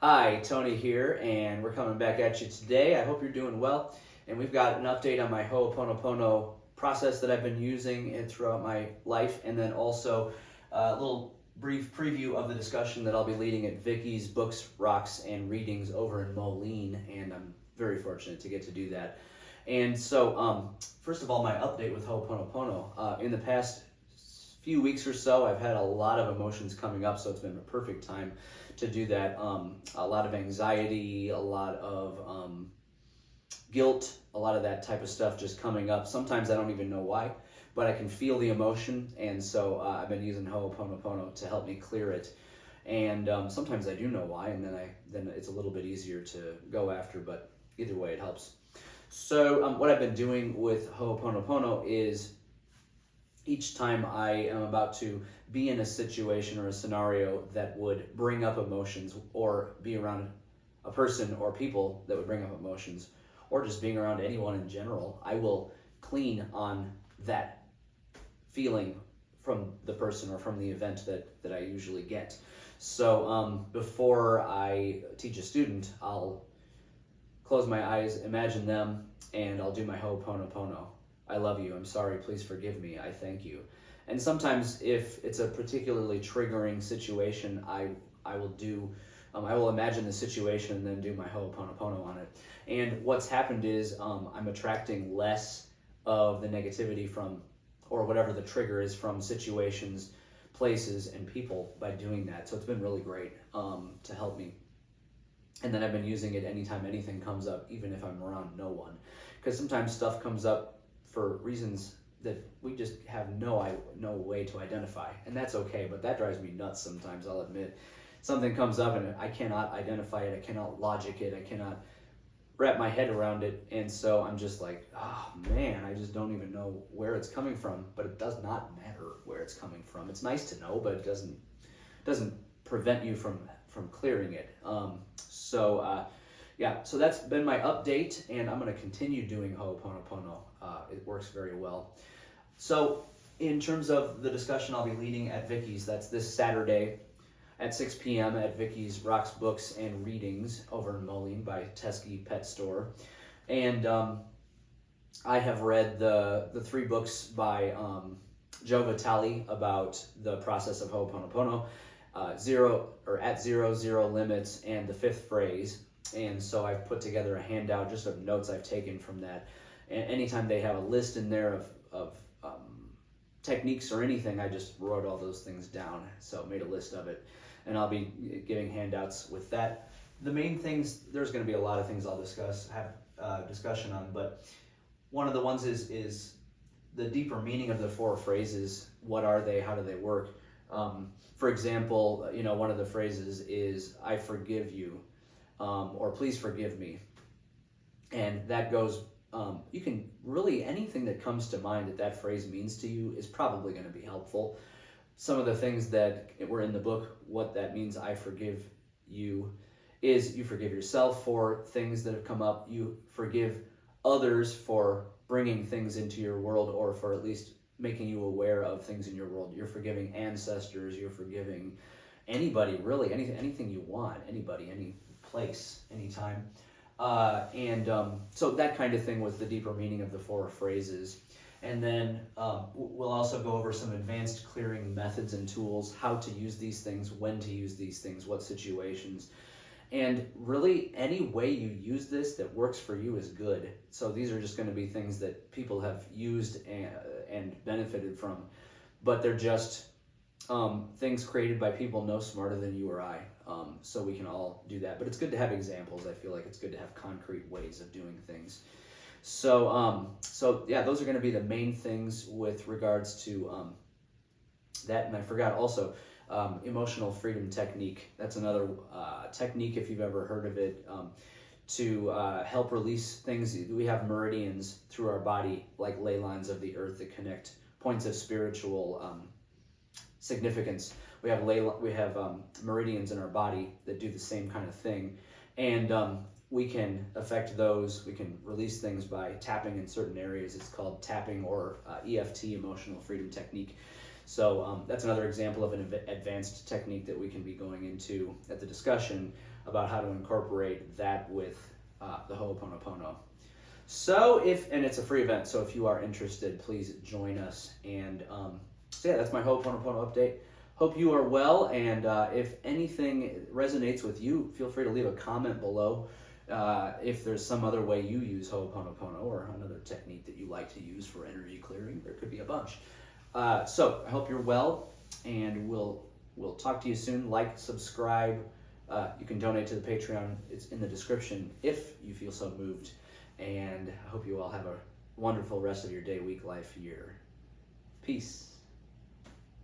Hi, Tony here, and we're coming back at you today. I hope you're doing well. And we've got an update on my Ho'oponopono process that I've been using throughout my life, and then also a little brief preview of the discussion that I'll be leading at Vicki's Books, Rocks, and Readings over in Moline, and I'm very fortunate to get to do that. And so, first of all, my update with Ho'oponopono. In the past few weeks or so, I've had a lot of emotions coming up, so it's been a perfect time to do that. A lot of anxiety, a lot of guilt, a lot of that type of stuff just coming up. Sometimes I don't even know why, but I can feel the emotion, and so I've been using Ho'oponopono to help me clear it. And sometimes I do know why, and then it's a little bit easier to go after, but either way it helps. So what I've been doing with Ho'oponopono is each time I am about to be in a situation or a scenario that would bring up emotions, or be around a person or people that would bring up emotions, or just being around anyone in general, I will clean on that feeling from the person or from the event that I usually get. So before I teach a student, I'll close my eyes, imagine them, and I'll do my Ho'oponopono. I love you, I'm sorry, please forgive me, I thank you. And sometimes if it's a particularly triggering situation, I will imagine the situation and then do my Ho'oponopono on it. And what's happened is I'm attracting less of the negativity from, or whatever the trigger is, from situations, places, and people by doing that. So it's been really great to help me. And then I've been using it anytime anything comes up, even if I'm around no one. Because sometimes stuff comes up for reasons that we just have no way to identify, and that's okay, but that drives me nuts sometimes, I'll admit. Something comes up and I cannot identify it, I cannot logic it, I cannot wrap my head around it, and so I'm just like, oh man, I just don't even know where it's coming from. But it does not matter where it's coming from. It's nice to know, but it doesn't prevent you from clearing it. Yeah, so that's been my update, and I'm going to continue doing Ho'oponopono. It works very well. So in terms of the discussion I'll be leading at Vicki's, that's this Saturday at 6 p.m. at Vicki's Rocks, Books, and Readings over in Moline by Teskey Pet Store. And I have read the three books by Joe Vitale about the process of Ho'oponopono, At Zero, Zero Limits, and The Fifth Phrase. And so I've put together a handout just of notes I've taken from that. And anytime they have a list in there of techniques or anything, I just wrote all those things down. So made a list of it. And I'll be giving handouts with that. The main things, there's going to be a lot of things I'll have discussion on, but one of the ones is the deeper meaning of the four phrases. What are they? How do they work? For example, one of the phrases is, I forgive you. Or please forgive me. And that goes, you can really, anything that comes to mind that phrase means to you is probably going to be helpful. Some of the things that were in the book, what that means, I forgive you, is you forgive yourself for things that have come up. You forgive others for bringing things into your world, or for at least making you aware of things in your world. You're forgiving ancestors, you're forgiving anybody, really, anything you want, anybody, any place, anytime. So that kind of thing with the deeper meaning of the four phrases. And then we'll also go over some advanced clearing methods and tools, how to use these things, when to use these things, what situations. And really, any way you use this that works for you is good. So these are just going to be things that people have used and benefited from, but they're just things created by people no smarter than you or I. So we can all do that. But it's good to have examples. I feel like it's good to have concrete ways of doing things. So yeah, those are going to be the main things with regards to that. And I forgot also, emotional freedom technique. That's another technique, if you've ever heard of it, to help release things. We have meridians through our body, like ley lines of the earth, that connect points of spiritual significance. We have meridians in our body that do the same kind of thing, and we can affect those. We can release things by tapping in certain areas. It's called tapping, or EFT, emotional freedom technique. So that's another example of an advanced technique that we can be going into at the discussion. about how to incorporate that with the Ho'oponopono. So and it's a free event, so if you are interested, please join us. And so yeah, that's my Ho'oponopono update. Hope you are well, and if anything resonates with you, feel free to leave a comment below. If there's some other way you use Ho'oponopono or another technique that you like to use for energy clearing, there could be a bunch. So I hope you're well, and we'll talk to you soon. Like, subscribe. You can donate to the Patreon. It's in the description if you feel so moved. And I hope you all have a wonderful rest of your day, week, life, year. Peace.